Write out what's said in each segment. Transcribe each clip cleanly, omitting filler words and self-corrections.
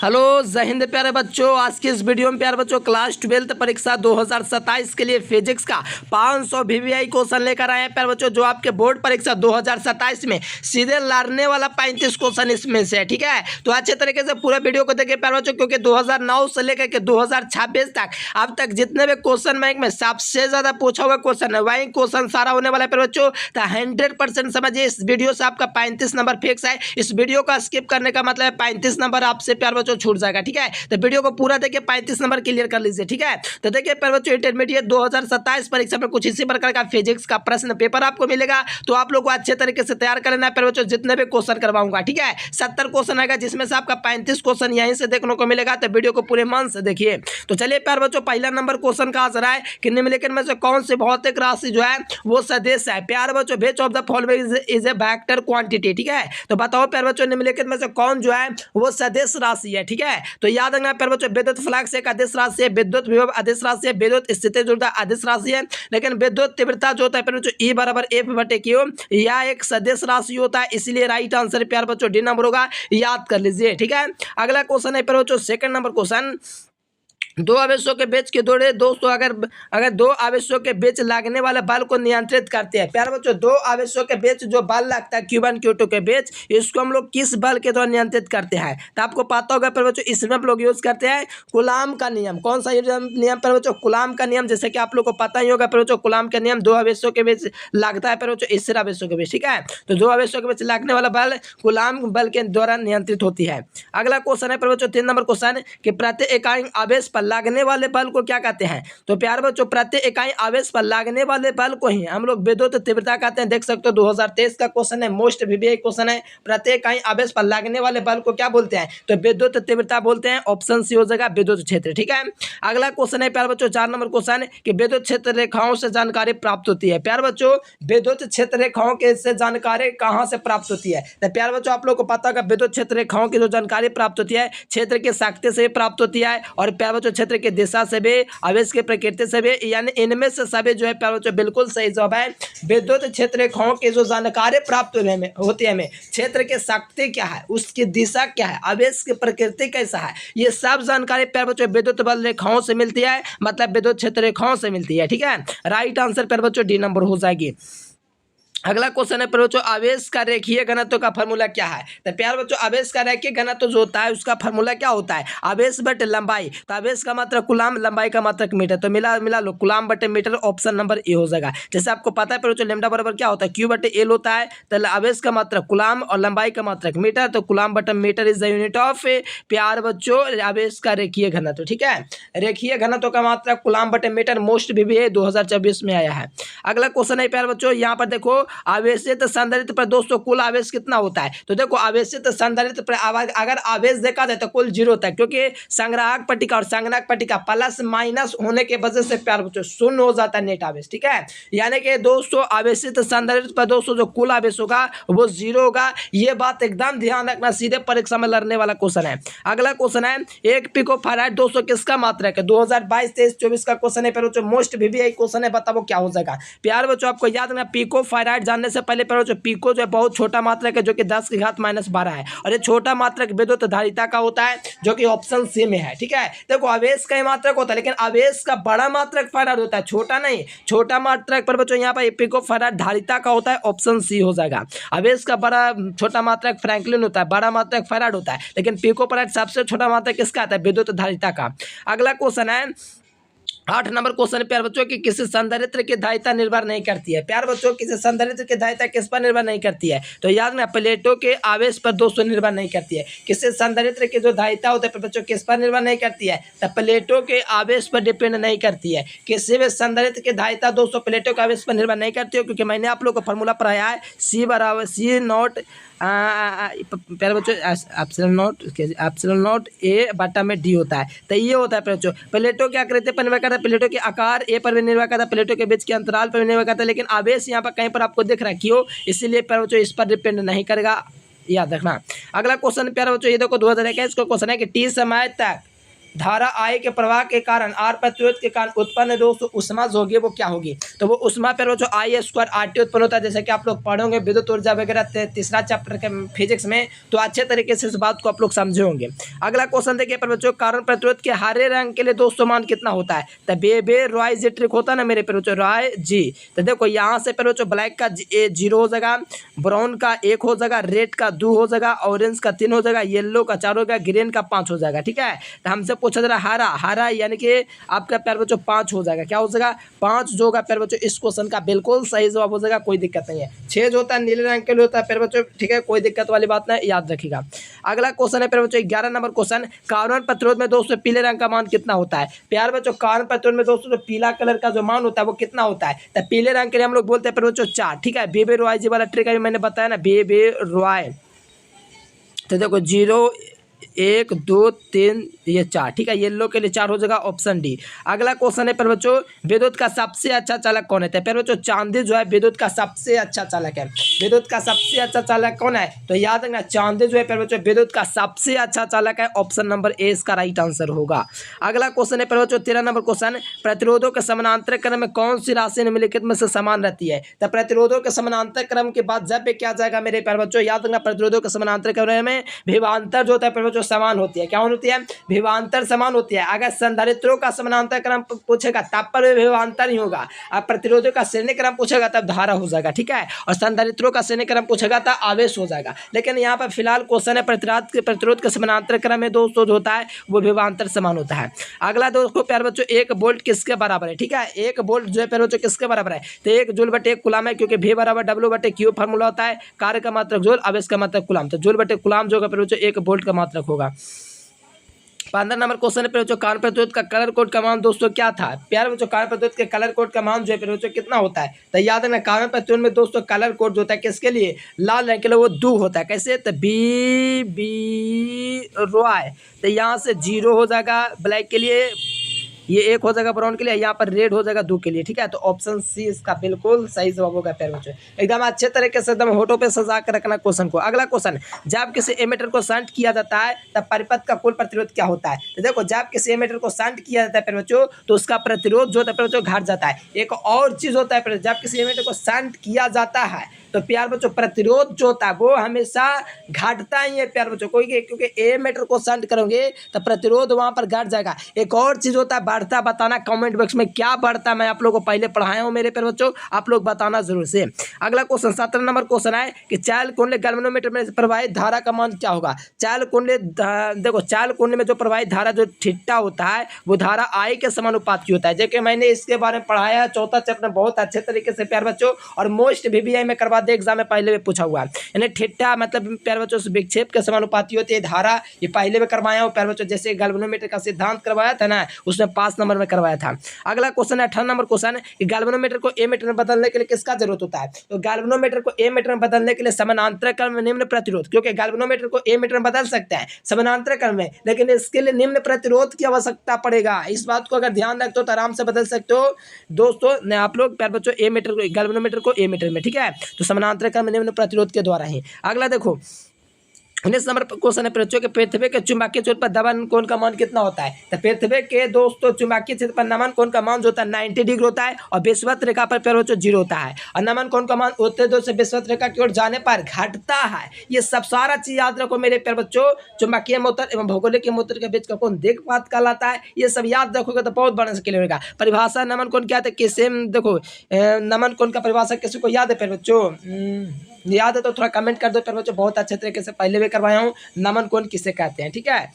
Hello जय हिंद प्यारे बच्चों। आज के इस वीडियो में प्यारे बच्चों क्लास 12 परीक्षा 2027 के लिए फिजिक्स का 500 VVI क्वेश्चन लेकर आए हैं प्यारे बच्चों, जो आपके बोर्ड परीक्षा 2027 में सीधे लड़ने वाला 35 क्वेश्चन इसमें से है। ठीक है, तो अच्छे तरीके से पूरे वीडियो को देखिए प्यारे बच्चों, क्योंकि 2009 से लेकर के 2026 तक अब तक जितने भी क्वेश्चन बैंक में सबसे ज्यादा पूछा हुआ क्वेश्चन है वही क्वेश्चन सारा होने वाला है प्यारे बच्चों। तो 100% समझिए, इस वीडियो से आपका 35 नंबर फिक्स है। इस वीडियो का स्किप करने का मतलब है 35 नंबर आपसे प्यारे बच्चों छूट जाएगा। ठीक है, तो वीडियो को पूरा देखिए, 35 नंबर क्लियर कर लीजिए। ठीक है, तो देखिए प्यारे बच्चों इंटरमीडिएट 2027 परीक्षा में कुछ इसी प्रकार का फिजिक्स का प्रश्न पेपर आपको मिलेगा, तो आप लोग को अच्छे तरीके से तैयार करना है प्यारे बच्चों। जितने भी क्वेश्चन करवाऊंगा, ठीक है, 70 क्वेश्चन आएगा, जिसमें से आपका 35 क्वेश्चन यहीं से देखने को मिलेगा। तो वीडियो को पूरे मन से देखिए। तो चलिए प्यारे बच्चों, पहला नंबर क्वेश्चन का आंसर है कि निम्नलिखित में से कौन सी भौतिक राशि जो है वो सदिश है। प्यारे बच्चों, which of the following is a vector quantity. ठीक है, तो बताओ प्यारे बच्चों निम्नलिखित में से कौन जो है वो सदिश राशि है। ठीक है, तो याद रखना प्यारे बच्चों, विद्युत फ्लक्स एक अदिश राशि है, विद्युत विभव अदिश राशि है, विद्युत स्थिति ऊर्जा अदिश राशि है, लेकिन विद्युत तीव्रता जो होता है प्यारे बच्चों E बराबर F/Q या एक सदिश राशि होता है, इसलिए राइट आंसर प्यारे बच्चों डी नंबर होगा, याद कर लीजिए। ठीक है, अगला क्वेश्चन है प्यारे बच्चों सेकंड नंबर क्वेश्चन। दो आवेशों के बीच के दौरे दोस्तों अगर दो आवेशों के बीच लगने वाले बल को नियंत्रित करते हैं। प्यारे बच्चों, दो आवेशों के बीच जो बल लगता है Q1 Q2 के बीच, इसको हम लोग किस बल के द्वारा नियंत्रित करते हैं? तो आपको पता होगा प्यारे बच्चों, इसमें हम लोग यूज करते हैं कूलाम का नियम। कौन सा नियम प्यारे बच्चों? कूलाम का नियम। जैसे कि आप लोग को पता ही होगा प्यारे बच्चों, कूलाम का नियम दो आवेशों के बीच लगता है प्यारे बच्चों, स्थिर आवेशों के बीच। ठीक है, तो दो आवेशों के बीच लगने वाला बल कूलाम बल के द्वारा नियंत्रित होती है। अगला क्वेश्चन है प्यारे बच्चों 3 नंबर क्वेश्चन कि प्रति इकाई आवेश पर लगने वाले बल को क्या कहते हैं? तो प्यारे बच्चों, प्रति इकाई आवेश पर लगने वाले बल को ही हम लोग विद्युत तीव्रता कहते हैं। देख सकते हो 2023 का क्वेश्चन है, मोस्ट VVI क्वेश्चन है। प्रति इकाई आवेश पर लगने वाले बल को क्या बोलते हैं? तो विद्युत तीव्रता बोलते हैं। ऑप्शन सी हो जाएगा विद्युत क्षेत्र। ठीक है, अगला क्वेश्चन है प्यारे बच्चों 4 नंबर क्वेश्चन कि विद्युत क्षेत्र रेखाओं से जानकारी प्राप्त होती है। प्यारे बच्चों, विद्युत क्षेत्र रेखाओं के से जानकारी कहां से प्राप्त होती है? तो प्यारे बच्चों, आप लोग को पता होगा विद्युत क्षेत्र रेखाओं की जो जानकारी प्राप्त होती है क्षेत्र के शक्ति से प्राप्त होती है, और प्यारे बच्चों क्षेत्र की दिशा से भी, आवेश की प्रकृति से भी, यानी इनमें से सभी जो है प्यारे बच्चों बिल्कुल सही जवाब है। विद्युत क्षेत्र रेखाओं की जो जानकारी प्राप्त होती है हमें, क्षेत्र की शक्ति क्या है, उसकी दिशा क्या है, आवेश की प्रकृति कैसा है, ये सब जानकारी प्यारे बच्चों विद्युत बल रेखाओं से मिलती है, मतलब विद्युत क्षेत्र रेखाओं से मिलती है। ठीक है, राइट आंसर प्यारे बच्चों डी नंबर हो जाएगी। अगला क्वेश्चन है प्यारे बच्चों, आवेश का रेखीय घनत्व का फार्मूला क्या है? तो प्यारे बच्चों, आवेश का रेखीय घनत्व जो होता है उसका फार्मूला क्या होता है? आवेश बटे लंबाई। तो आवेश का मात्रक कूलाम, लंबाई का मात्रक मीटर। तो मिला लो, कूलाम बटे मीटर, ऑप्शन नंबर ए हो जाएगा। जैसे आपको पता है प्यारे बच्चों, लैम्डा बराबर क्या होता है? Q बटे L होता है। तो आवेश का मात्रक कूलाम और लंबाई का मात्रक मीटर, तो कूलाम बटे metre is the unit of प्यारे बच्चों आवेश का रेखीय घनत्व। ठीक है, रेखीय घनत्व का मात्रक कूलाम बटे मीटर, मोस्ट VVI 2024 में आया है। अगला क्वेश्चन है प्यारे बच्चों, यहाँ पर देखो आवेशित संधारित्र पर दोस्तों कुल आवेश कितना होता है? तो देखो आवेशित संधारित्र पर अगर आवेश देखा जाए तो कुल 0 होता है, क्योंकि संग्राहक पट्टिका और संग्राहक पट्टिका प्लस माइनस होने के वजह से प्यारे बच्चों शून्य हो जाता है नेट आवेश। ठीक है, यानी कि दोस्तों आवेशित संधारित्र पर दोस्तों जो कुल आवेश होगा वो 0 होगा। ये बात एकदम ध्यान रखना, सीधे परीक्षा में लड़ने वाला क्वेश्चन है। अगला क्वेश्चन है 1 पिको फैराड दोस्तों किसका मात्रक है? 2022-23-24 का क्वेश्चन है प्यारे बच्चों, मोस्ट VVI क्वेश्चन है। बताओ क्या हो जाएगा? प्यारे बच्चों, आपको याद रखना पिको फैराड जानने से पहले जो पिको जो है बहुत छोटा मात्रक है, जो कि 10 की घात -12 है, और ये छोटा मात्रक विद्युत धारिता का होता है, जो कि ऑप्शन सी में है। ठीक है, देखो आवेश का ही मात्रक होता है, लेकिन आवेश का बड़ा मात्रक फैराड होता है, छोटा नहीं। छोटा मात्रक पर बच्चों यहाँ पर पिको फैराड धारिता का होता है, ऑप्शन सी हो जाएगा। आवेश का छोटा मात्रक फ्रैंकलिन होता है, बड़ा मात्रक फैराड होता है, लेकिन पिको फैराड सबसे छोटा मात्रक किसका आता है? विद्युत धारिता का। अगला क्वेश्चन है 8 नंबर क्वेश्चन प्यारे बच्चों कि किसी संधारित्र की धारिता निर्भर नहीं करती है। प्यारे बच्चों, किसी संधारित्र की धारिता किस पर निर्भर नहीं करती है? तो याद रखना प्लेटों के आवेश पर दोस्तों निर्भर नहीं करती है। किसी संधारित्र की जो धारिता होती है बच्चों किस पर निर्भर नहीं करती है? तो प्लेटों के आवेश पर डिपेंड नहीं करती है। किसी भी संधारित्र की धारिता दोस्तों प्लेटों के आवेश पर निर्भर नहीं करती है, क्योंकि मैंने आप लोग को फॉर्मूला पढ़ाया है C बराबर C0 प्यारे बच्चों एप्सिलॉन नॉट A बटा में D होता है। तो ये होता है प्यारे बच्चों, प्लेटों की आकृति पर निर्भर करता है, प्लेटों के आकार ए पर भी निर्भर करता है, प्लेटों के बीच के अंतराल पर भी निर्भर करता है, लेकिन आवेश यहाँ पर कहीं पर आपको दिख रहा है क्यों, इसीलिए प्यारे बच्चों इस पर डिपेंड नहीं करेगा, याद रखना। अगला क्वेश्चन प्यारे बच्चों ये देखो 2021 का क्वेश्चन है कि T समय तक धारा आई के प्रवाह के कारण आर प्रतिरोध के कारण उत्पन्न दोस्तों उष्मा जो होगी वो क्या होगी, तो वो उष्मा पर जो आई स्क्वायर आर टी उत्पन्न होता है, जैसे कि आप लोग पढ़ोगे विद्युत ऊर्जा वगैरह तीसरा चैप्टर के फिजिक्स में, तो अच्छे तरीके से इस बात को आप लोग समझे होंगे। अगला क्वेश्चन देखिए पर बच्चों, कारण प्रतिरोध के हरे रंग के लिए दोस्तों मान कितना होता है, तो बे रॉय जी ट्रिक होता है ना मेरे पर बच्चों, रॉय जी। तो देखो यहाँ से पर बच्चों ब्लैक का 0 हो जाएगा, ब्राउन का 1 हो जाएगा, रेड का 2 हो जाएगा, ऑरेंज का 3 हो जाएगा, येलो का 4 हो जाएगा, ग्रीन का 5 हो जाएगा। ठीक है, तो हमसे पूछा जा रहा हरा, हरा यानी कि आपका प्यार बच्चों 5 हो जाएगा। क्या हो जाएगा 5 जो होगा प्यार बच्चों इस क्वेश्चन का बिल्कुल सही जवाब हो जाएगा, कोई दिक्कत नहीं है। 6 जो होता है नीले रंग के लिए होता है प्यार बच्चों, ठीक है, कोई दिक्कत वाली बात नहीं, याद रखिएगा। अगला क्वेश्चन है प्यार बच्चों 11 नंबर क्वेश्चन, कार्बन प्रतिरोध में दोस्तों पीले रंग का मान कितना होता है। प्यार बच्चों कार्बन प्रतिरोध में दोस्तों जो पीला कलर का जो मान होता है वो कितना होता है, तो पीले रंग के लिए हम लोग बोलते हैं प्यार बच्चों 4। ठीक है, बेबे रॉय जी वाला ट्रिक अभी मैंने बताया ना, बेबे रॉय, तो देखो 0 1 2 3 ये 4। ठीक है, येलो के लिए 4 हो जाएगा, ऑप्शन डी। अगला क्वेश्चन है प्यारे बच्चों, विद्युत का सबसे अच्छा चालक कौन है। प्यारे बच्चों चांदी जो है विद्युत का सबसे अच्छा चालक है। विद्युत का सबसे अच्छा चालक कौन है, तो याद रखना चांदी जो है प्यारे बच्चों विद्युत का सबसे अच्छा चालक है, ऑप्शन नंबर ए इसका राइट आंसर होगा। अगला क्वेश्चन है प्यारे बच्चों 13 नंबर क्वेश्चन, प्रतिरोधों के समानांतर क्रम में कौन सी राशि निम्नलिखित में से समान रहती है। तो प्रतिरोधों के समानांतर क्रम के बाद जब पे क्या जाएगा मेरे प्यारे बच्चों, याद रखना प्रतिरोधों के समानांतर क्रम में विभवांतर जो होता है प्यारे बच्चों समान होती है। क्या होती है, विभवांतर समान होती है। अगर संधारित्रों का समानांतर क्रम पूछेगा तब पर विभवांतर नहीं होगा, अब प्रतिरोधों का श्रेणी क्रम पूछेगा तब धारा हो जाएगा। ठीक है, और संधारित्रों का श्रेणी क्रम पूछेगा तब आवेश हो जाएगा। लेकिन यहाँ पर फिलहाल क्वेश्चन है प्रतिरोध के समानांतर क्रम में दोस्तों जो होता है वो विभवांतर समान होता है। अगला दोस्तों प्यारे बच्चों 1 वोल्ट किसके बराबर है। ठीक है, 1 वोल्ट जो है प्यारे बच्चों किसके बराबर है, तो 1 जूल बटे 1 कूलम है, क्योंकि V बराबर W बटे Q फार्मूला होता है, कार्य का मात्रक जूल, आवेश का मात्रक कूलम, तो जूल बटे कूलम जो होगा प्यारे बच्चों 1 वोल्ट का मात्रक होगा। 15 नंबर क्वेश्चन है प्यारे बच्चों, कार्बन प्रतिरोध का कलर कोड का मान दोस्तों क्या था। प्यारे बच्चों कार्बन प्रतिरोध के कलर कोड का मान जो है प्यारे बच्चों कितना होता है, तो याद रखना कार्बन प्रतिरोध में दोस्तों कलर कोड जो होता है किसके लिए, लाल रंग के लिए वो 2 होता है। कैसे, तो बी रॉय, तो यहाँ से 0 हो जाएगा ब्लैक के लिए, ये 1 हो जाएगा ब्राउन के लिए, यहाँ पर रेड हो जाएगा 2 के लिए। ठीक है, तो ऑप्शन सी इसका बिल्कुल सही जवाब होगा प्यारे बच्चों। एकदम अच्छे तरीके से एकदम होठों पे सजा कर रखना क्वेश्चन को। अगला क्वेश्चन, जब किसी एमीटर को शंट किया जाता है तब परिपथ का कुल प्रतिरोध क्या होता है। तो देखो जब किसी एमीटर को शंट किया जाता है प्यारे बच्चों तो उसका प्रतिरोध जो होता है प्यारे बच्चों घट जाता है। एक और चीज होता है, जब किसी एमीटर को शंट किया जाता है तो प्यार बच्चों प्रतिरोध जो होता है वो हमेशा घटता ही है प्यार बच्चों, कोई क्योंकि एमीटर को शंट करोगे तो प्रतिरोध वहां पर घट जाएगा। एक और चीज होता है बढ़ता, बताना कमेंट बॉक्स में क्या बढ़ता, मैं आप लोगों को पहले पढ़ाया हूं मेरे प्यार बच्चों, आप लोग बताना जरूर से। अगला क्वेश्चन 17 नंबर क्वेश्चन है कि चाल कुंडली गैल्वेनोमीटर में प्रवाहित धारा का मान क्या होगा। चाल कुंडली, देखो चाल कुंडली में जो प्रवाहित धारा जो ठिट्टा होता है वो धारा आई के समानुपात की होता है, जो कि मैंने इसके बारे में पढ़ाया है 4था चैप्टर बहुत अच्छे तरीके से प्यार बच्चों, और मोस्ट VVI में करवा दे एग्जाम में पहले में पूछा हुआ है। यानी ठिट्टा मतलब प्यार बच्चों विक्षेप के समानुपाती होती है धारा, ये पहले में करवाया हूँ प्यार बच्चों, जैसे गैल्वेनोमीटर का सिद्धांत करवाया था ना उसमें 5 नंबर में करवाया था। अगला क्वेश्चन है 18 नंबर क्वेश्चन कि गैल्वेनोमीटर को एमीटर में बदलने के लिए किसका जरूरत होता है। तो गैल्वेनोमीटर को एमीटर में बदलने के लिए समानांतर क्रम में निम्न प्रतिरोध, क्योंकि गैल्वेनोमीटर को एमीटर में बदल सकते हैं समानांतर क्रम में, लेकिन इसके लिए निम्न प्रतिरोध की आवश्यकता पड़ेगा। इस बात को अगर ध्यान रखते हो तो आराम से बदल सकते हो दोस्तों आप लोग प्यार बच्चों एमीटर को गैल्वेनोमीटर को एमीटर में। ठीक है, तो समानांतर क्रम में निम्न प्रतिरोध के द्वारा ही। अगला देखो 19 नंबर क्वेश्चन है बच्चों के पृथ्वी के चुंबकीय क्षेत्र पर दबाव कोण का मान कितना होता है। तो पृथ्वी के दोस्तों चुंबकीय क्षेत्र पर नमन कोण का मान जो होता है 90 डिग्री होता है, और विषुवत रेखा पर प्यारे बच्चों 0 होता है, और नमन कोण का मान उत्तरी ध्रुव से विषुवत रेखा की ओर जाने पर घटता है। ये सब सारा चीज याद रखो मेरे प्यारे बच्चों, चुंबकीय मोटर एवं भौगोलिक मोटर के बीच का कोण दिक्पात कहलाता है। ये सब याद रखोगे तो बहुत बड़ा से क्लियर होगा। परिभाषा नमन कोण क्या है, किसे देखो नमन कोण का परिभाषा किसी को याद है प्यारे बच्चों, याद है तो थोड़ा कमेंट कर दो प्यारे बच्चों, बहुत अच्छे तरीके से पहले भी करवाया हूँ। नमन कोण किसे कहते हैं, ठीक है,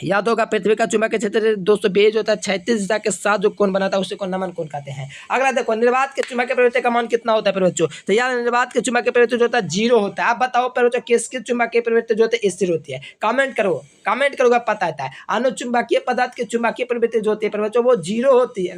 याद होगा पृथ्वी का चुंबकीय क्षेत्र दोस्तों बेज होता है 36 दिशा के साथ जो कोण बनाता है उसे को नमन कोण कहते हैं। अगला देखो निर्वात के चुंबकीय प्रवृत्ति का मान कितना होता है प्यारे बच्चों। तो यार निर्वात के चुंबकीय प्रवृत्ति जो होता है 0 होता है। आप बताओ प्यारे बच्चों किसकी चुंबकीय प्रवृत्ति जो होती है स्थिर होती है, कमेंट करो, कमेंट करोगे पता होता है। अनुचुंबकीय पदार्थ की चुंबकीय प्रवृत्ति जो होती है प्यारे बच्चों वो 0 होती है।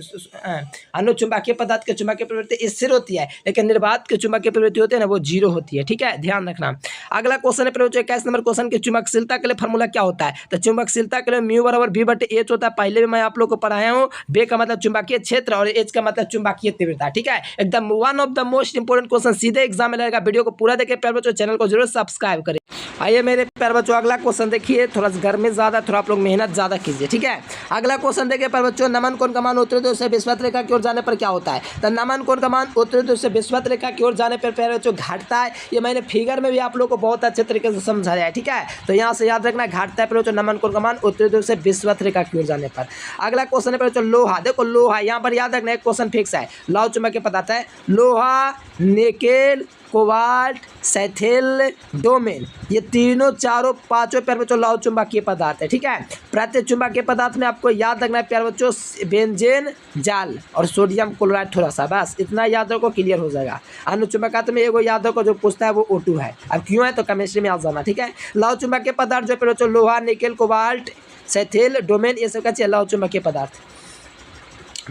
अनुचुंबकीय पदार्थ की चुंबकीय प्रवृत्ति स्थिर होती है, लेकिन निर्वात की चुंबकीय प्रवृत्ति होती है ना वो 0 होती है। ठीक है, ध्यान रखना। अगला क्वेश्चन है प्यारे बच्चों 21 नंबर क्वेश्चन की चुंबकशीलता के लिए फॉर्मूला क्या होता है। तो चुंबकशीलता शुद्धता के लिए म्यू बराबर V बटे H होता है। पहले भी मैं आप लोग को पढ़ाया हूँ। बे का मतलब चुंबकीय क्षेत्र और H का मतलब चुंबकीय तीव्रता। ठीक है, एकदम one of the most important question सीधे एग्जाम में रहेगा। वीडियो को पूरा देखिए प्यारे बच्चों, चैनल को जरूर सब्सक्राइब करें। आइए मेरे प्यारे बच्चों, अगला क्वेश्चन देखिए। थोड़ा सा गर्मी ज़्यादा, थोड़ा आप लोग मेहनत ज़्यादा कीजिए। ठीक है, अगला क्वेश्चन देखिए प्यारे बच्चों। नमन कोण का मान उत्तरी ध्रुव से विषुवत रेखा की ओर जाने पर क्या होता है? तो नमन कोण का मान उत्तरी ध्रुव से विषुवत रेखा की ओर जाने पर प्यारे बच्चों घटता है। ये मैंने फिगर में भी आप लोग को बहुत अच्छे तरीके से समझाया है। ठीक है, तो यहाँ से याद रखना, घटता है प्यारे बच्चों नमन कोण का मान उत्तरी ध्रुव से विषुवत रेखा की ओर जाने पर। अगला क्वेश्चन है प्यारे बच्चों लोहा। देखो लोहा, यहाँ पर याद रखना एक क्वेश्चन फिक्स है, लौह चुंबकीय पदार्थ है। लोहा, निकेल, कोबाल्ट, सैथिल, डोमेन, ये तीनों चारों पांचों प्यारे बच्चों लौह चुंबकीय पदार्थ है। ठीक है, प्रत्येक चुंबकीय पदार्थ में आपको याद रखना है प्यारे बच्चों बेंजीन जाल और सोडियम क्लोराइड, थोड़ा सा बस इतना याद रखो, क्लियर हो जाएगा। अनुचुंबकत्व में एगो याद रखो, जो पूछता है वो O2 है। अब क्यों है तो केमिस्ट्री में आ जाना। ठीक है, लौह चुंबकीय पदार्थ जो प्यारे बच्चों लोहा, निकेल, कोबाल्ट, सैथिल, डोमेन, ये सब का लौह चुंबकीय पदार्थ।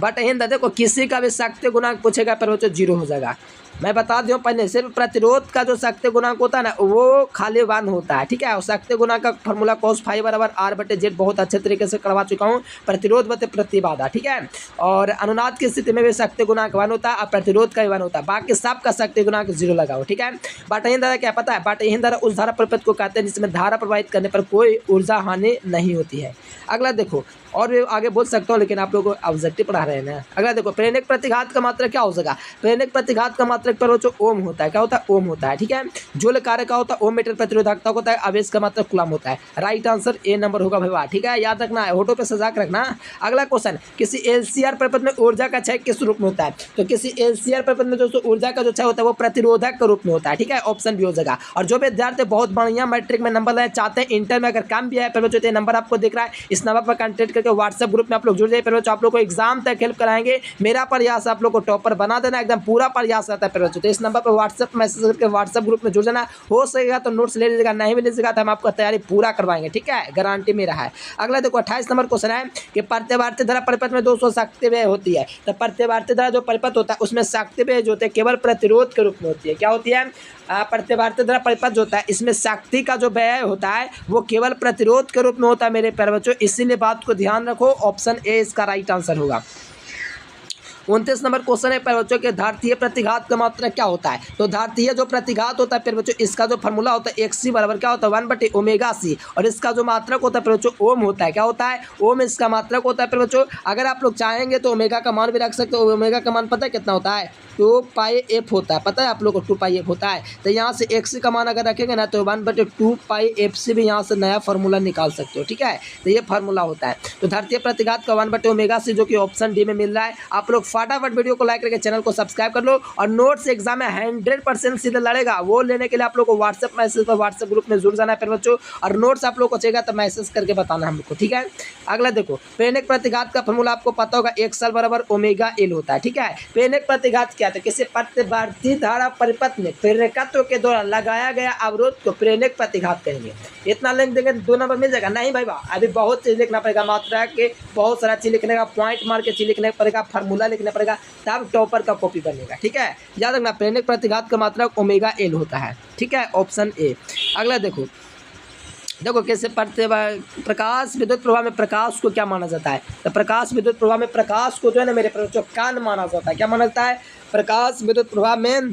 बट हिंद देखो, किसी का भी शक्ति गुणांक पूछेगा प्यारे बच्चों 0 हो जाएगा। मैं बता दूं पहले, सिर्फ प्रतिरोध का जो शक्ति गुणांक होता है ना, वो खाली 1 होता है। ठीक है, और शक्ति गुणांक का फॉर्मूला cos फाई बराबर R बटे Z बहुत अच्छे तरीके से करवा चुका हूँ। प्रतिरोध बटे प्रतिबाधा। ठीक है, और अनुनाद की स्थिति में भी शक्ति गुणांक 1 होता है और प्रतिरोध का भी 1 होता है। बाकी सबका शक्ति गुणांक 0 लगाओ। ठीक है, बाटहीन धारा क्या पता है? बाटहीन धारा उस धारा परिपथ को कहते हैं जिसमें धारा प्रवाहित करने पर कोई ऊर्जा हानि नहीं होती है। अगला देखो, और भी आगे बोल सकता हूँ लेकिन आप लोग को ऑब्जेक्टिव पढ़ा रहे हैं ना। अगला देखो, प्रेरक प्रतिघात का मात्रक क्या हो सका? प्रेरक प्रतिघात का मात्रक पर जो ओम होता है, क्या होता है? ओम होता है। ठीक है, जूल कार्य का होता है ओम मीटर प्रतिरोधकता होता है। आवेश का मात्रक कूलम होता है। राइट आंसर ए नंबर होगा भाई। ठीक है, याद रखना है, होठों पे सजा के रखना। अगला क्वेश्चन, किसी एलसीआर परिपथ में ऊर्जा का क्षय किस रूप में होता है? तो किसी एलसीआर परिपथ में दोस्तों ऊर्जा का जो क्षय होता है वो प्रतिरोधक के रूप में होता है। ठीक है, ऑप्शन भी हो जाएगा। और जो विद्यार्थी बहुत बढ़िया मैट्रिक में नंबर लेना चाहते हैं, इंटर में अगर काम भी है परिपथ, नंबर आपको दिख रहा है, इस नंबर पर कॉन्टेक्ट करके व्हाट्सएप ग्रुप में आप लोग जुड़ जाइए। परिपथ आप लोग को एग्जाम तक हेल्प कराएंगे। मेरा प्रयास आप लोग को टॉपर बना देना, एकदम पूरा प्रयास रहता है परिपथ। तो इस नंबर पर व्हाट्सएप मैसेज करके व्हाट्सएप ग्रुप में जुड़ जाना। हो सकेगा तो नोट्स ले लीजिएगा, नहीं भी लीजिएगा तो हम आपको तैयारी पूरा करवाएंगे। ठीक है, गारंटी मेरा है। अगला देखो 28 नंबर क्वेश्चन है कि प्रत्यवार्ती धारा परिपथ में 200 शक्ति व्यय होती है। तो प्रत्यवार्ती धारा जो परिपथ होता है उसमें शक्ति व्यय जो होते हैं केवल प्रतिरोध के रूप में होती है। क्या होती है? प्रत्यवार्ती धारा परिपथ जो होता है इसमें शक्ति का जो व्यय होता है वो केवल प्रतिरोध के रूप में होता है मेरे प्यारे बच्चों। इसीलिए बात को ध्यान रखो, ऑप्शन ए इसका राइट आंसर होगा। 29 नंबर क्वेश्चन है प्यारे बच्चों के धारतीय प्रतिघात का मात्रक क्या होता है? तो धारतीय जो प्रतिघात होता है प्यारे बच्चों, इसका जो फॉर्मूला होता है XC बराबर क्या होता है 1/ओमेगा-C और इसका जो मात्रक होता है प्यारे बच्चों ओम होता है। क्या होता है? ओम इसका मात्रक होता है प्यारे बच्चों। अगर आप लोग चाहेंगे तो ओमेगा का मान भी रख सकते हो। ओमेगा का मान पता है कितना होता है? 2πf होता है। पता है आप लोग को 2πf होता है। तो यहाँ से XC का मान अगर रखेंगे ना तो 1/2πf से भी यहाँ से नया फार्मूला निकाल सकते हो। ठीक है, तो ये फार्मूला होता है। तो धारतीय प्रतिघात का 1/ओमेगा-C जो कि ऑप्शन डी में मिल रहा है। आप लोग फटाफट वीडियो को लाइक करके चैनल को सब्सक्राइब कर लो। और नोट्स एग्जाम में 100% सीधे लड़ेगा, वो लेने के लिए आप लोग को व्हाट्सएप मैसेज पर व्हाट्सएप ग्रुप में जुड़ जाना है फिर बच्चों। और नोट्स आप लोग को चाहिए तो मैसेज करके बताना हमको। ठीक है, अगला देखो, प्रेरक प्रतिघात का फॉर्मूला आपको पता होगा, XL बराबर ओमेगा-L होता है। ठीक है, प्रेरक प्रतिघात क्या है? किसी प्रतिवर्ती धारा परिपथ में प्रेरकत्व के द्वारा लगाया गया अवरोध को प्रेरक प्रतिघात कहेंगे। इतना लिख देंगे 2 नंबर मिल जाएगा? नहीं भाई, अभी बहुत चीज लिखना पड़ेगा, मात्रा के बहुत सारा चीज लिखने का, पॉइंट मार के चीज लिखने पड़ेगा, फार्मूला लिखना पड़ेगा, तब टॉपर का कॉपी बनेगा। ठीक है, याद रखना प्रेरक प्रतिघात का मात्रक ओमेगा-L होता है। ठीक है, ऑप्शन ए। अगला देखो कैसे प्रकाश विद्युत प्रवाह में प्रकाश को क्या माना जाता है? तो प्रकाश विद्युत प्रवाह में प्रकाश को जो है ना मेरे बच्चों कान माना जाता है। क्या माना जाता है? प्रकाश विद्युत प्रवाह में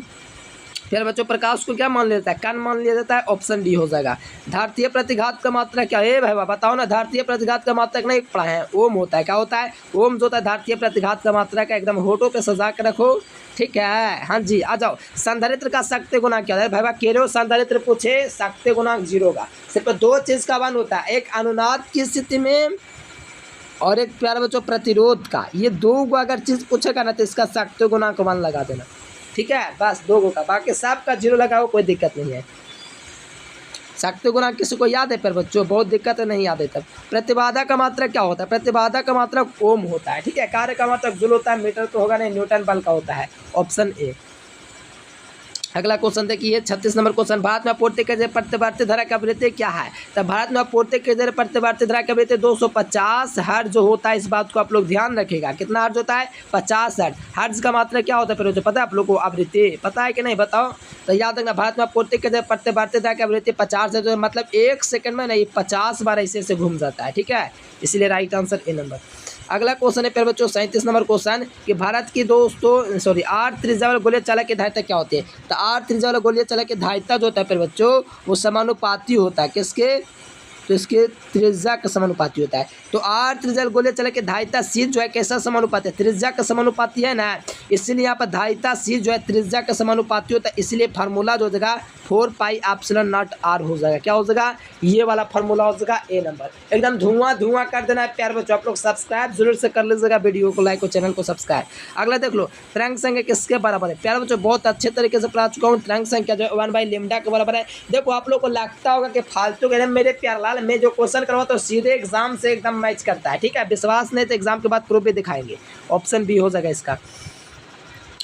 फिर बच्चों प्रकाश को क्या मान लिया जाता है? कान मान लिया जाता है। ऑप्शन डी हो जाएगा। धारतीय प्रतिघात का मात्रक क्या है? भाई बताओ ना, धारतीय प्रतिघात का मात्रक नहीं पढ़ा है, ओम होता है। क्या होता है? ओम जो होता है धारतीय प्रतिघात का मात्रक है। एकदम होठों पे सजा के रखो। ठीक है, हाँ जी, आ जाओ। संधारित्र का शक्ति गुणांक क्या है? भाई केरो संधारित्र पूछे, शक्ति गुणांक 0 का। सिर्फ 2 चीज का 1 होता है, एक अनुनाद की स्थिति में और एक प्यारे बच्चों प्रतिरोध का। ये 2 को अगर चीज पूछेगा ना तो इसका शक्ति गुणांक 1 लगा देना। ठीक है, बस 2 का, बाकी सब का 0 लगाओ, कोई दिक्कत नहीं है। शक्ति गुणांक किसी को याद है पर बच्चों? बहुत दिक्कत नहीं याद है तब। प्रतिबाधा का मात्रक क्या होता है? प्रतिबाधा का मात्रक ओम होता है। ठीक है, कार्य का मात्रक जूल होता है, मीटर तो होगा नहीं, न्यूटन बल का होता है। Option A. अगला क्वेश्चन देखिए 36 नंबर क्वेश्चन, भारत में आपूर्ति के जरिए प्रतिवर्ती धारा की आवृत्ति क्या है? तो भारत में आपूर्ति के जरिए प्रतिवर्ती धारा की आवृत्ति 250 हर्ट्ज जो होता है, इस बात को आप लोग ध्यान रखिएगा। कितना हर्ट्ज होता है? 50 हर्ट्ज। हर्ट्ज का मात्रा क्या होता है फिर पता है आप लोग को? आवृत्ति पता है कि नहीं बताओ? तो याद रखना, भारत में आपूर्ति के जरिए प्रतिवर्ती धारा की आवृत्ति 50 है, जो मतलब 1 सेकंड में नहीं 50 बार ऐसे घूम जाता है। ठीक है, इसलिए राइट आंसर ए नंबर। अगला क्वेश्चन है प्यारे बच्चों 37 नंबर क्वेश्चन कि भारत की 8 त्रिज्या वाले गोलीय चालक की धारिता क्या होती है? तो 8 त्रिज्या वाले गोलीय चालक की धारिता जो होता है प्यारे बच्चों वो समानुपाती होता है। किसके? तो इसके त्रिज्या का समानुपाती होता है। तो 8 त्रिज्या गोलीय चालक की धारिता सी जो है कैसा समानुपाती है? त्रिज्या का समानुपाती है ना, इसलिए यहाँ पर धारिता सी जो है त्रिज्या का समानुपाती होता है, इसलिए फार्मूला जो हो जाएगा 4πε0r हो जाएगा। क्या हो जाएगा? ये वाला फार्मूला हो जाएगा ए नंबर। एकदम धुआं कर देना है प्यारे बच्चों। आप लोग सब्सक्राइब जरूर से कर लीजिएगा, वीडियो को लाइक और चैनल को सब्सक्राइब। अगला देख लो, तरंग संख्या किसके बराबर है? प्यारे बच्चों बहुत अच्छे तरीके से पढ़ा चुका हूँ। तरंग संख्या जो 1/λ के बराबर है। देखो आप लोग को लगता होगा कि फालतू के मेरे प्यारलाल मैं जो क्वेश्चन करवाता हूँ सीधे एग्जाम से एकदम मैच करता है। ठीक है, विश्वास नहीं तो एग्जाम के बाद प्रूफ भी दिखाएंगे। ऑप्शन बी हो जाएगा इसका।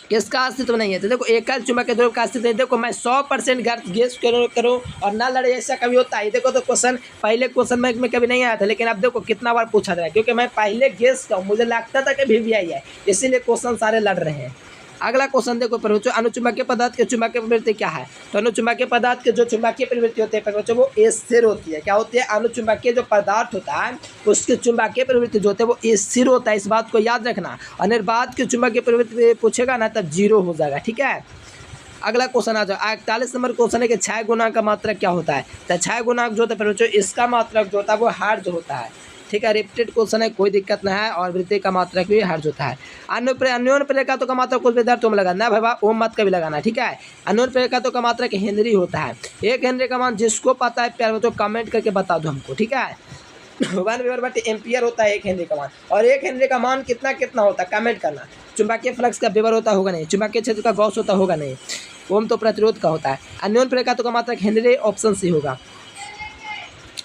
किसका अस्तित्व नहीं है? तो देखो एकल चुंबकीय ध्रुव का अस्तित्व नहीं। देखो मैं 100% गेस करूँ और ना लड़े, ऐसा कभी होता है? देखो तो क्वेश्चन पहले क्वेश्चन में कभी नहीं आया था, लेकिन अब देखो कितना बार पूछा जाए, क्योंकि मैं पहले गेस का मुझे लगता था कि VVI है, इसीलिए क्वेश्चन सारे लड़ रहे हैं। अगला क्वेश्चन देखो बच्चों, अनुचुंबकीय पदार्थ के चुंबकीय प्रवृत्ति क्या है? तो अनुचुंबकीय पदार्थ के जो चुंबकीय प्रवृत्ति होती है बच्चों वो स्थिर होती है। क्या होती है? अनुचुंबकीय जो पदार्थ होता है उसकी चुंबकीय प्रवृत्ति जो होती है वो स्थिर होता है, इस बात को याद रखना। और निर्बाध की चुंबकीय प्रवृत्ति पूछेगा ना तब 0 हो जाएगा। ठीक है, अगला क्वेश्चन आ जाओ 41 नंबर क्वेश्चन है कि क्षय गुणांक का मात्रक क्या होता है? तो क्षय गुणांक जो होता है बच्चों इसका मात्रक जो होता है वो हर्ट्ज होता है। ठीक है, रिपीटेड क्वेश्चन है, कोई दिक्कत ना है। और वृत्ति का मात्रक भी हर्ट्ज होता है। अन्योन्य प्रेरकत्व का मात्रक कुछ विद्यार्थियों में लगाना है भाई, ओम मत का भी लगाना है। ठीक है, अन्योन्य प्रेरकत्व का मात्रक हेनरी होता है। 1 हेनरी का मान जिसको पता है प्यारे बच्चों कमेंट करके बता दो हमको। ठीक है, 1/एम्पियर होता है 1 हेनरी का मान। और 1 हेनरी का मान कितना होता है कमेंट करना। चुंबकीय फ्लक्स का वेबर होता होगा नहीं, चुंबकीय क्षेत्र का गॉस होता होगा नहीं, ओम तो प्रतिरोध का होता है। अन्योन्य प्रेरकत्व का मात्रक हेनरी, ऑप्शन सी होगा।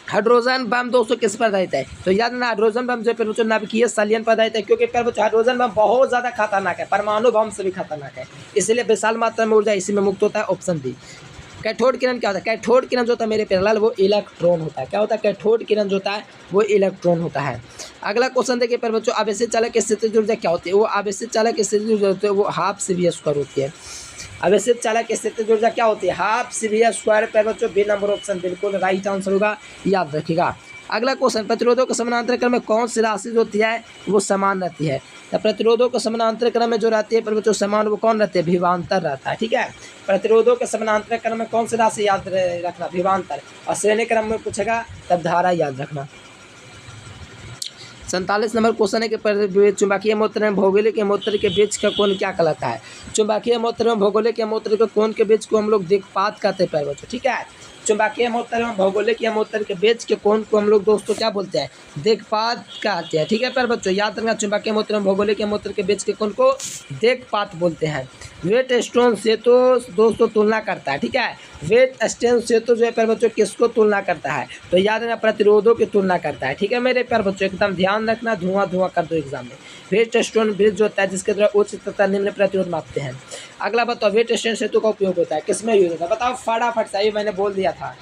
हाइड्रोजन बम दोस्तों किस पर आधारित है? तो याद ना, हाइड्रोजन बम जो है नाभिकीय संलयन पर आधारित है, क्योंकि हाइड्रोजन बम बहुत ज़्यादा खतरनाक है, परमाणु बम से भी खतरनाक है, इसलिए विशाल मात्रा में ऊर्जा इसी में मुक्त होता है। Option D. कैथोड किरण क्या होता है? कैथोड किरण जो होता है मेरे प्यारेलाल वो इलेक्ट्रॉन होता है। क्या होता है? कैथोड किरण जो होता है वो इलेक्ट्रॉन होता है। अगला क्वेश्चन देखिए प्यारे बच्चों, आवेशित चालक की स्थितिज ऊर्जा क्या होती है? वो आवेशित चालक की स्थितिज ऊर्जा होती है वो ½ CV² होती है। आवेशित चालक की स्थितिज ऊर्जा क्या होती है? ½ CV² प्यारे बच्चों। बी नंबर ऑप्शन बिल्कुल राइट आंसर होगा, याद रखिएगा। अगला क्वेश्चन, प्रतिरोधों के समानांतर क्रम में कौन सी राशि जो होती है वो समान रहती है? तो प्रतिरोधों के समानांतर क्रम में जो रहती है बच्चों समान, वो कौन रहती है? विभवांतर रहता है। ठीक है, प्रतिरोधों के समानांतर क्रम में कौन सी राशि याद रखना? विभवांतर। और श्रेणी क्रम में पूछेगा तब धारा याद रखना। 47 नंबर क्वेश्चन है कि चुंबकीय मूत्र में भौगोलिक मूत्र के बीच का कोण क्या कहलाता है? चुंबकीय मूत्र में भौगोलिक मूत्र के कोण के बीच को हम लोग दिक्पात कहते हैं प्यारे बच्चों। ठीक है, चुंबकीय मूत्र एवं भौगोलिक मूत्र के बीच के कोण को हम लोग दोस्तों क्या बोलते हैं? दिक्पात कहते हैं। ठीक है प्यारे बच्चों, याद रखना, चुंबकीय मूत्र एवं भौगोलिक मूत्र के बीच के कोण को दिक्पात बोलते हैं। वेट स्टोन से तो दोस्तों तुलना करता है। ठीक है, वेट स्टोन से तो जो है प्यारे बच्चों किसको तुलना करता है? तो याद रखना, प्रतिरोधों की तुलना करता है। ठीक है मेरे प्यारे बच्चों, एकदम ध्यान रखना, धुआं कर दो एग्जाम में। वेट स्टोन ब्रिज जो होता है जिसके द्वारा उच्च तथा निम्न प्रतिरोध मापते हैं। अगला बताओ, वेट स्टोन सेतु का उपयोग होता है किसमें यूज होता है? बताओ फटाफट से, मैंने बोल दिया था,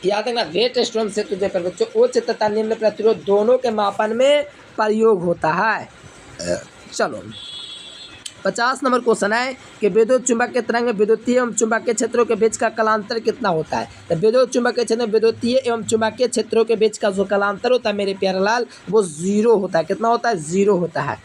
याद रखना। वेट स्टोन सेतु जो है बच्चों उच्च तथा निम्न प्रतिरोध दोनों के मापन में प्रयोग होता है। चलो 50 नंबर क्वेश्चन है कि विद्युत चुंबकीय तरंग में विद्युतीय एवं चुंबकीय क्षेत्रों के बीच का कलांतर कितना होता है? तो विद्युत चुंबकीय क्षेत्र में विद्युतीय एवं चुंबकीय क्षेत्रों के बीच का जो कलांतर होता है मेरे प्यारे लाल वो 0 होता है। कितना होता है? 0 होता है।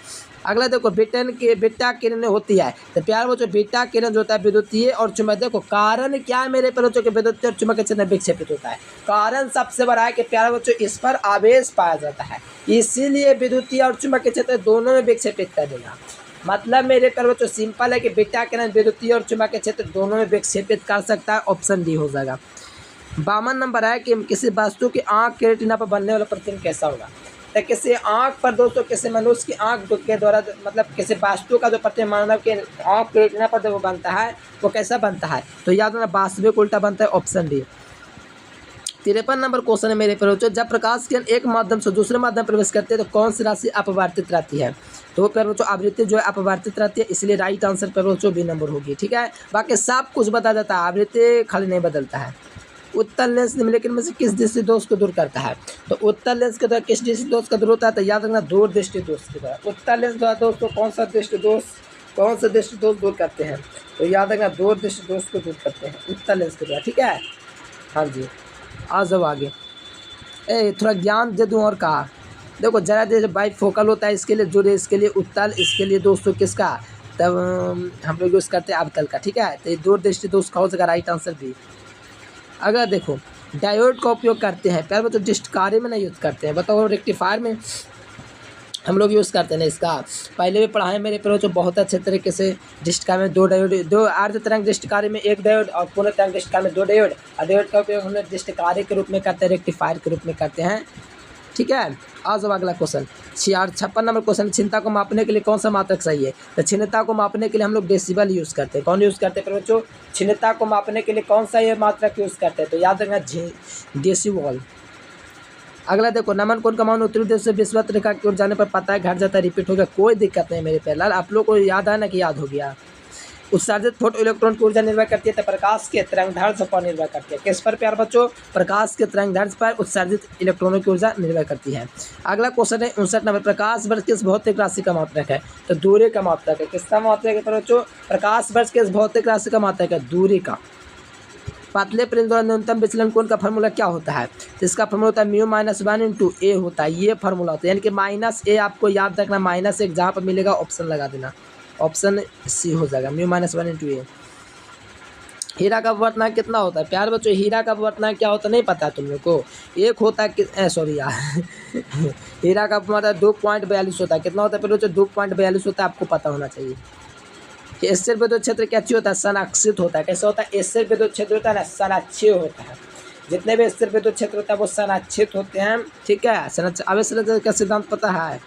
अगला देखो, बीटा किरण होती है। तो प्यारे बच्चों बीटा किरण जो होता है विद्युतीय और चुंबकीय, देखो कारण क्या है मेरे प्यारे बच्चों के विद्युतीय और चुंबकीय क्षेत्र में विक्षेपित होता है? कारण सबसे बड़ा है कि प्यारे बच्चों इस पर आवेश पाया जाता है, इसीलिए विद्युतीय और चुंबकीय क्षेत्र दोनों में विक्षेपित कर देगा। मतलब मेरे प्यारे बच्चों सिंपल है कि बीटा किरण विद्युतीय और चुंबकीय क्षेत्र दोनों में विक्षेपित कर सकता है। ऑप्शन डी हो जाएगा। 52 नंबर है कि किसी वस्तु की आँख के रेटिना पर बनने वाला प्रतिबिंब कैसा होगा? तो किसी आँख पर दोस्तों, किसी मनुष्य की आँख के द्वारा, मतलब किसी वस्तु का जो प्रतिबिंब मानव के आँख के रेटिना पर जो बनता है वो कैसा बनता है? तो याद रखना, वास्तविक उल्टा बनता है। Option D. 53 नंबर क्वेश्चन है मेरे प्यारे बच्चों, जब प्रकाश किरण एक माध्यम से दूसरे माध्यम में प्रवेश करते हैं तो कौन सी राशि अपवर्तित रहती है? तो प्यारे बच्चों आवृत्ति जो है अपवर्तित रहती है, इसलिए राइट आंसर प्यारे बच्चों बी नंबर होगी। ठीक है, बाकी सब कुछ बता देता है, आवृत्ति खाली नहीं बदलता है। उत्तल लेंस निम्नलिखित में से किस दृष्टि दोष को दूर करता है? तो उत्तल लेंस के द्वारा किस दृष्टि दोष का दूर होता है? तो याद रखना दूरदृष्टि दोष के द्वारा। उत्तल लेंस द्वारा दोस्तों कौन सा दृष्टि दोष दूर करते हैं? तो याद रखना दूरदृष्टि दोष को दूर करते हैं उत्तल लेंस के द्वारा। ठीक है, हाँ जी, आ जाओ आगे। थोड़ा ज्ञान दे दूँ और कहा, देखो जरा देर बाई फोकल होता है, इसके लिए जो इसके लिए उत्तल, इसके लिए दोस्तों किसका, तब हम लोग यूज़ करते हैं अवतल का। ठीक है, तो ये दूरदृष्टि दोष का हो जाएगा राइट आंसर भी। अगर देखो डायोड का उपयोग करते हैं प्यारे बच्चों, डिस्ट कार्य में नहीं यूज़ करते हैं, बताओ रेक्टिफायर में हम लोग यूज़ करते हैं ना इसका, पहले भी पढ़ा है मेरे प्यारे बच्चों बहुत अच्छे तरीके से। डिस्ट कार्य में 2 डायोड, 2 अर्ध तरंग डिस्ट कार्य में 1 डायोड और पूर्ण तरंग डिस्ट कार्य में 2 डायोड, और डायोड का उपयोग हम लोग डिस्ट कार्य के रूप में करते हैं, रेक्टिफायर के रूप में करते हैं। ठीक है, आ जाओ अगला क्वेश्चन 56 नंबर क्वेश्चन, क्षीणता को मापने के लिए कौन सा मात्रक सही है? तो क्षीणता को मापने के लिए हम लोग डेसिबल यूज़ करते हैं। कौन यूज़ करते हैं बच्चों? क्षीणता को मापने के लिए कौन सा ये मात्रक यूज़ करते हैं? तो याद रखना डेसिबल। अगला देखो नमन कोण का मान उत्तरी दिशा से विषुवत रेखा की ओर जाने पर पता है घट जाता है, रिपीट हो गया, कोई दिक्कत नहीं मेरे प्यारे लाल, आप लोग को याद है ना कि याद हो गया। उत्सर्जित फोटो इलेक्ट्रॉन की ऊर्जा निर्भर करती है तो प्रकाश के तरंगदैर्ध्य पर निर्भर करती है। किस पर प्यारे बच्चों? प्रकाश के तरंगदैर्ध्य पर उत्सर्जित इलेक्ट्रॉनों की ऊर्जा निर्भर करती है। अगला क्वेश्चन है 59 नंबर, प्रकाश वर्ष किस भौतिक राशि का मात्रक है? तो दूरी का मात्रक है। किसका मात्रक है प्यारे बच्चों? प्रकाश वर्ष किस भौतिक राशि का मात्रक है? दूरी का। पतले प्लेन द्वारा न्यूनतम विचलन कोण का फार्मूला क्या होता है? तो इसका फार्मूला होता है μ-1 × a होता है, ये फार्मूला होता है, यानी कि -a आपको याद रखना, -1 जहाँ पर मिलेगा ऑप्शन लगा देना, ऑप्शन सी हो जाएगा μ-1 × a। हीरा का अपवर्तनांक कितना होता है प्यारे बच्चों? हीरा का अपवर्तनांक क्या होता है नहीं पता तुम लोग को? एक होता है सॉरी यार हीरा का अपवर्तनांक 2.42 होता है। कितना होता है प्यारे बच्चों? 2.42 होता है, आपको पता होना चाहिए। कि स्थिर विद्युत क्षेत्र क्या होता है? संरक्षित होता है। कैसे होता है? स्थिर विद्युत क्षेत्र होता है ना, संरक्षित होता है। जितने भी स्थिर विद्युत क्षेत्र होता है वो संरक्षित होते हैं। ठीक है, आवेश का सिद्धांत पता है?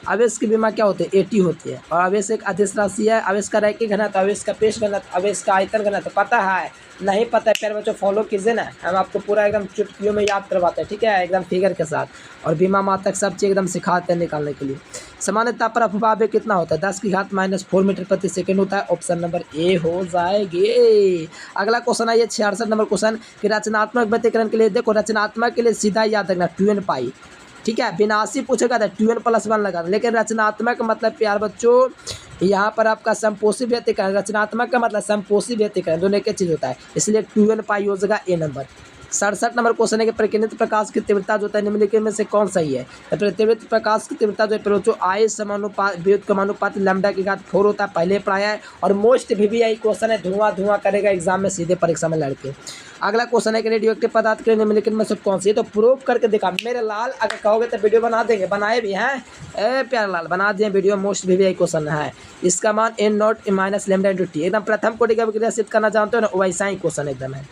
आवेश की बीमा क्या होती है? AT होती है। और आवेश एक अदिश राशि है। आवेश का रैखिक घनत्व, आवेश का पेश घनत्व, आवेश का आयतन घनत्व पता है? नहीं पता है प्यारे बच्चों फॉलो कीजिए ना, हम आपको पूरा एकदम चुटकियों में याद करवाते हैं। ठीक है, एकदम फिगर के साथ, और बीमा मात्रक सब चीज़ एकदम सिखाते हैं निकालने के लिए। सामान्यतः पर अफवाह में कितना होता है? 10⁻⁻4 मीटर प्रति सेकंड होता है। ऑप्शन नंबर ए हो जाएगी। अगला क्वेश्चन है ये 66 नंबर क्वेश्चन कि रचनात्मक व्यतिकरण के लिए, देखो रचनात्मक के लिए सीधा याद रखना 2n पाई। ठीक है, विनाशी पूछेगा तो 2n + 1 लगा, लेकिन रचनात्मक का मतलब प्यार बच्चों यहाँ पर आपका समपोषी व्यतिकरण, रचनात्मक का मतलब समपोषी व्यतिकरण, दोनों एक चीज़ होता है, इसलिए 2n पाई हो जाएगा ए नंबर। 67 नंबर क्वेश्चन है कि प्रकीर्णित प्रकाश की तीव्रता जो होता है निम्नलिखित में से कौन सही है? तो प्रकीर्णित प्रकाश की तीव्रता जो है जो I समानुपात व्युत्क्रमानुपात λ/4 होता है, पहले पढ़ाया है, और मोस्ट VVI क्वेश्चन है, धुआं करेगा एग्जाम में सीधे परीक्षा में लड़के। अगला क्वेश्चन है कि रेडियो एक्टिव पदार्थ के निम्नलिखित में से कौन सी है? तो प्रूव करके दिखा मेरे लाल, अगर कहोगे तो वीडियो बना देंगे, बनाए भी हैं प्यारे लाल, बना दिए वीडियो, मोस्ट VVI क्वेश्चन है। इसका मान n0 - λ/t, एकदम प्रथम कोटि का विक्रिया सिद्ध करना जानते हो ना, वैसा ही क्वेश्चन एकदम है।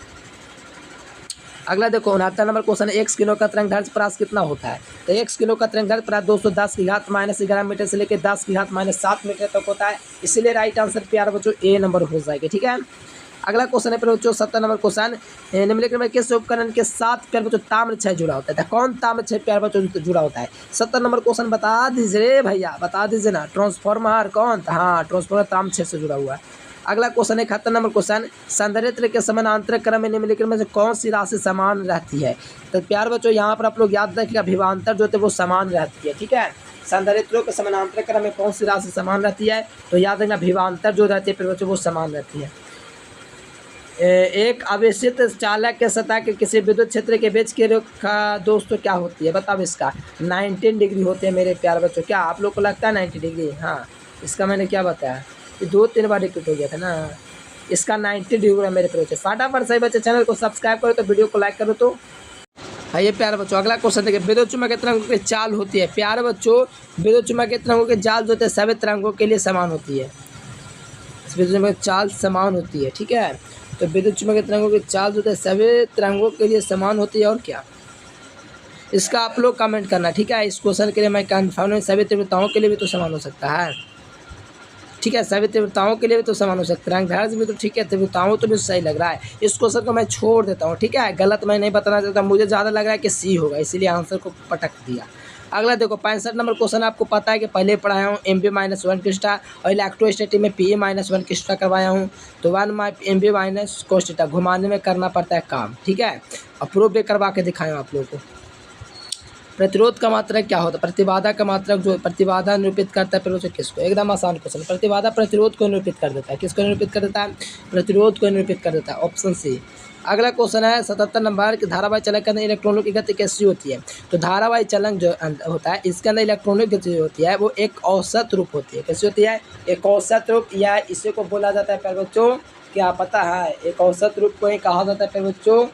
अगला देखो 69 नंबर क्वेश्चन है 1 किलो का तरंगदैर्ध्य परास कितना होता है? तो 1 किलो का तरंगदैर्ध्य परास 210⁻11 मीटर से लेकर 10⁻7 मीटर तक होता है, इसलिए राइट आंसर प्यारे बच्चों ए नंबर हो जाएगा। ठीक है, अगला क्वेश्चन है प्यारे बच्चों 70 नंबर क्वेश्चन, निम्नलिखित में किस उपकरण के साथ प्यारे बच्चों ताम्रक्षय जुड़ा होता है? कौन ताम्रक्षय प्यारे बच्चों जुड़ा होता है? 70 नंबर क्वेश्चन बता दीजिए भैया, बता दीजिए ना। ट्रांसफार्मर कौन? हाँ, ट्रांसफार्मर ताम्रक्षय से जुड़ा हुआ है। अगला क्वेश्चन है 71 नंबर क्वेश्चन, संधारित्र के समानांतर क्रम में निम्नलिखित में से कौन सी राशि समान रहती है? तो प्यारे बच्चों यहाँ पर आप लोग याद रखिएगा विभवांतर जो होते हैं वो समान रहती है। ठीक है, संधारित्रों के समानांतर क्रम में कौन सी राशि समान रहती है? तो याद रखना विभवांतर जो रहती है प्यारे बच्चों वो समान रहती है। एक आवेशित चालक के सतह के किसी विद्युत क्षेत्र के बीच की रेखा दोस्तों क्या होती है? बताओ इसका 19 डिग्री होते हैं मेरे प्यारे बच्चों। क्या आप लोग को लगता है 90 डिग्री? हाँ, इसका मैंने क्या बताया, 2-3 बार रिपीट हो गया था ना, इसका 90 डिग्री मेरे प्यारे। फटाफट सही बच्चे चैनल को सब्सक्राइब करो, तो वीडियो को लाइक करो। तो ये प्यारे बच्चों अगला क्वेश्चन देखिए, विद्युत चुम्बकीय तरंगों की चाल होती है प्यारे बच्चों, विद्युत चुम्बकीय तरंगों की चाल जो होती है सभी तरंगों के लिए समान होती है, विद्युत चुम्बकीय चाल समान होती है। ठीक है, तो विद्युत चुम्बकीय तरंगों की चाल जो होती है सभी तरंगों के लिए समान होती है। और क्या, इसका आप लोग कमेंट करना। ठीक है, इस क्वेश्चन के लिए मैं कन्फर्म, सभी तीव्रताओं के लिए भी तो समान हो सकता है। ठीक है। सभी तीव्रताओं के लिए भी तो समान हो सकता है, रंगधार से भी तो ठीक है, तीव्रताओं तो भी सही लग रहा है। इस क्वेश्चन को मैं छोड़ देता हूँ, ठीक है, गलत मैं नहीं बताना चाहता, मुझे ज़्यादा लग रहा है कि सी होगा, इसीलिए आंसर को पटक दिया। अगला देखो 65 नंबर क्वेश्चन, आपको पता है कि पहले पढ़ाया हूँ MB-1 क्रिस्टा और इलेक्ट्रोस्टैटिक में PA-1 क्रिस्टा करवाया हूँ। तो 1 MB- cos थीटा घुमाने में करना पड़ता है काम, ठीक है, और प्रूफ भी करवा के दिखाया आप लोगों को। प्रतिरोध का मात्रक क्या होता है? प्रतिबाधा का मात्रक जो प्रतिबाधा निरूपित करता है प्रतिरोध किसको? एकदम आसान क्वेश्चन। प्रतिबाधा प्रतिरोध को निरूपित कर देता है, किसको निरूपित कर देता है? प्रतिरोध को निरूपित कर देता है, ऑप्शन सी। अगला क्वेश्चन है 77 नंबर कि धारावाही चलन के अंदर इलेक्ट्रॉनों की गति कैसी होती है? तो धारावाही चलन जो होता है इसके अंदर इलेक्ट्रॉनों की गति होती है वो एक औसत रूप होती है। कैसी होती है? एक औसत रूप, या इसी को बोला जाता है प्यारे बच्चों, क्या पता है? एक औसत रूप को ही कहा जाता है प्यारे बच्चों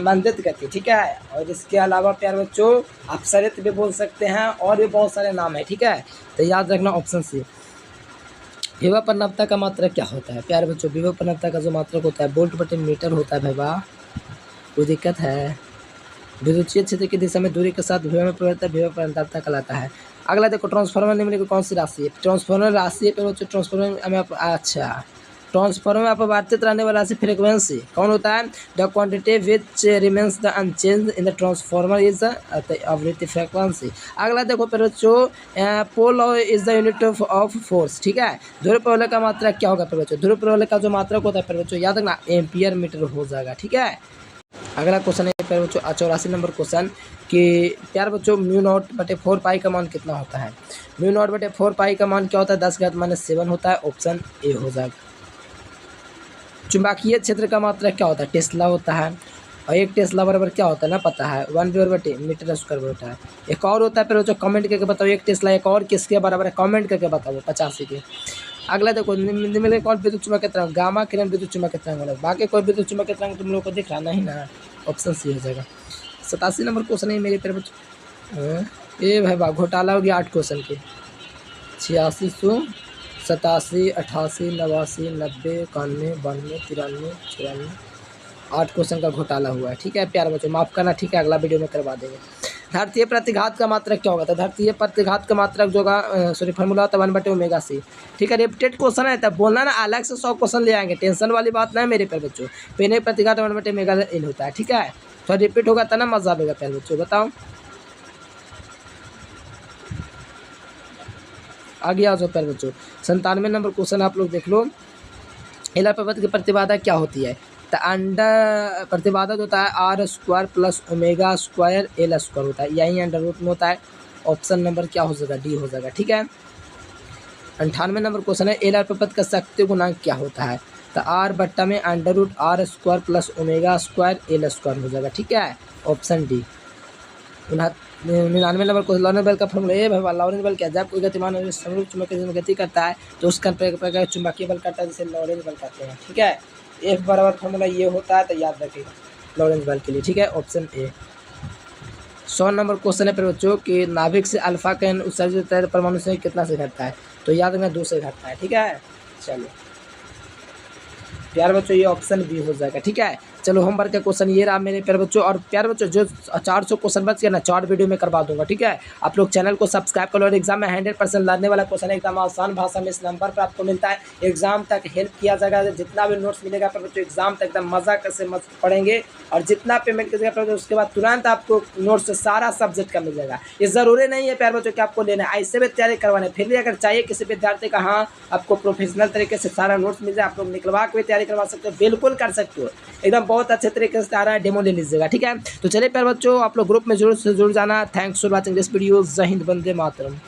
मंदित गति, ठीक है। और इसके अलावा प्यारे बच्चों अपसरित भी बोल सकते हैं, और भी बहुत सारे नाम है, ठीक है। तो याद रखना ऑप्शन सी। विभव परिणमता का मात्रक क्या होता है प्यारे बच्चों? विभव परिणमता का जो मात्रक होता है वोल्ट बटे मीटर होता है। भैया कोई दिक्कत है? विद्युतीय क्षेत्र की दिशा में दूरी के साथ विभव में परिवर्तन विभव परिणमता कहलाता है। अगला देखो ट्रांसफार्मर निम्नलिखित कौन सी राशि है? ट्रांसफार्मर राशि है प्यारे बच्चों, ट्रांसफार्मर में अच्छा ट्रांसफार्मर में अपरिवर्तित रहने वाला राशि फ्रीक्वेंसी कौन होता है? The quantity which remains the unchanged in the transformer is आवृत्ति फ्रीक्वेंसी। अगला देखो फिर बच्चों pole is the unit of force, ठीक है। ध्रुव प्रबलता का मात्रक क्या होगा फिर बच्चों? ध्रुव प्रबलता का जो मात्रक होता है फिर बच्चों याद रखना एम्पियर मीटर हो जाएगा, ठीक है। अगला क्वेश्चन है प्यारे बच्चों 84 नंबर क्वेश्चन कि प्यारे बच्चों μ0/4 पाई का मान कितना होता है? μ0/4 पाई का मान क्या होता है? 10⁻⁷ होता है, ऑप्शन ए हो जाएगा। चुंबकीय क्षेत्र का मात्रक क्या होता है? टेस्ला होता है, और एक टेस्ला बराबर क्या होता है ना पता है? 1/मीटर स्क्वायर होता है। एक और होता है फिर बच्चों, कमेंट करके बताओ एक टेस्ला एक और किसके बराबर है, कमेंट करके बताओ 85 के। अगला देखो निम्नलिखित कौन विद्युत चुम्बकीय तरंग? गामा किरण विद्युत चुम्बकीय तरंग होगा। बाकी कोई विद्युत चुम्बकीय तरंग तुम लोग को दिख रहा नहीं ना, ऑप्शन सी हो जाएगा। 87 नंबर क्वेश्चन है मेरे प्यारे बच्चों, ये भाई घोटाला हो गया 8 क्वेश्चन के, 86, 87, 88, 89, 90, 91, 92, 93, 94, 8 क्वेश्चन का घोटाला हुआ है, ठीक है प्यारे बच्चों, माफ़ करना, ठीक है, अगला वीडियो में करवा देंगे। धरतीय प्रतिघात का मात्रक क्या होगा? तो धरतीय प्रतिघात का मात्रक जो होगा सॉरी फार्मूला होता है 1/ω/c, ठीक है। रिपीटेड क्वेश्चन है तब बोलना ना, अलग से 100 क्वेश्चन ले आएंगे, टेंशन वाली बात नहीं है मेरे प्यारे बच्चों। पहले प्रतिघात 1/ω होता है, ठीक है, तो रिपीट होगा तब ना मजा आएगा प्यारे बच्चों। बताओ आगे आ जाओ प्यारे बच्चों। 97 नंबर क्वेश्चन आप लोग देख लो। एलर पर्वत की प्रतिबाधा क्या होती है? तो अंडर प्रतिबाधा होता है r² + ω² L² होता है, यही अंडर रूट में होता है, ऑप्शन नंबर क्या हो जाएगा? डी हो जाएगा, ठीक है। 98 नंबर क्वेश्चन है एलर पर्वत का शक्ति गुणांक क्या होता है? तो r/√r² + ω² L² हो जाएगा, ठीक है, ऑप्शन डी। 99 नंबर को लॉरेंस बल का फॉर्मूला ये भाई लॉरेंस बल क्या? जब कोई गतिमान समरूप चुंबकीय गति करता है तो उसका प्रकार चुंबकीय बल करता है जिसे लॉरेंस बल कहते हैं, ठीक है। F बराबर फॉर्मूला ये होता है, तो याद रखिएगा लॉरेंस बल के लिए, ठीक है, ऑप्शन ए। 100 नंबर क्वेश्चन है फिर बच्चों कि नाभिक से अल्फा का उत्सर्जित परमाणु से कितना से घटता है? तो याद रखना 2 से घटता है, ठीक है। चलो प्यारे बच्चों ये ऑप्शन बी हो जाएगा, ठीक है। चलो होमवर्क का क्वेश्चन ये रहा मेरे प्यारे बच्चों, और प्यारे बच्चों जो 400 क्वेश्चन बच गया ना 4 वीडियो में करवा दूंगा, ठीक है। आप लोग चैनल को सब्सक्राइब कर लो, और एग्जाम में 100% लड़ने वाला क्वेश्चन एकदम आसान भाषा में इस नंबर पर आपको मिलता है, एग्जाम तक हेल्प किया जाएगा। जितना भी नोट्स मिलेगा प्यारे बच्चों एग्जाम तक एकदम मजा से पढ़ेंगे, और जितना पेमेंट कीजिएगा उसके बाद तुरंत आपको नोट्स सारा सब्जेक्ट का मिल जाएगा। ये ज़रूरी नहीं है प्यारे बच्चों कि आपको लेना है, ऐसे भी तैयारी करवाने, फिर भी अगर चाहिए किसी विद्यार्थी का हाँ आपको प्रोफेशनल तरीके से सारा नोट्स मिल जाए, आप लोग निकलवा के भी तैयारी करवा सकते हो, बिल्कुल कर सकते हो, एकदम बहुत अच्छे तरीके से आ रहा है, डेमो ले लीजिएगा, ठीक है। तो चलिए प्यारे बच्चों आप लोग ग्रुप में जरूर से जुड़ जाना। Thanks for watching this video. जय हिंद, वंदे मातरम।